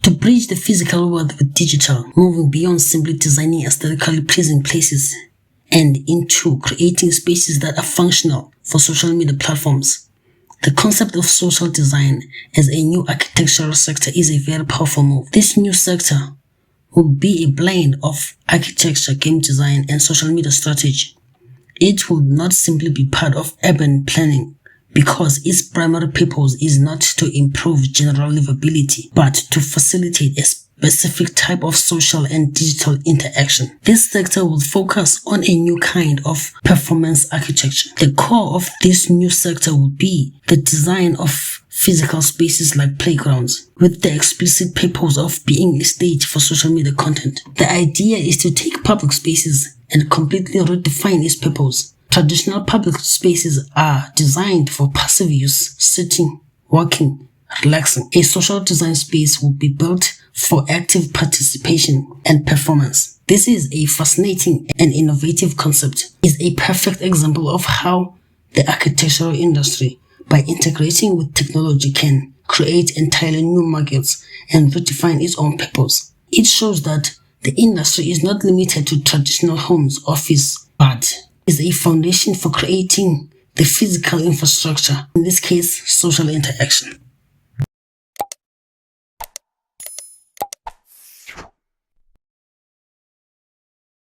To bridge the physical world with digital, moving beyond simply designing aesthetically pleasing places and into creating spaces that are functional for social media platforms. The concept of social design as a new architectural sector is a very powerful move. This new sector will be a blend of architecture, game design, and social media strategy. It will not simply be part of urban planning because its primary purpose is not to improve general livability, but to facilitate a specific type of social and digital interaction. This sector will focus on a new kind of performance architecture. The core of this new sector will be the design of physical spaces like playgrounds, with the explicit purpose of being a stage for social media content. The idea is to take public spaces and completely redefine its purpose. Traditional public spaces are designed for passive use, sitting, walking, relaxing. A social design space will be built for active participation and performance. This is a fascinating and innovative concept. It is a perfect example of how the architectural industry, by integrating with technology, can create entirely new markets and redefine its own purpose. It shows that the industry is not limited to traditional homes, office, but is a foundation for creating the physical infrastructure, in this case, social interaction.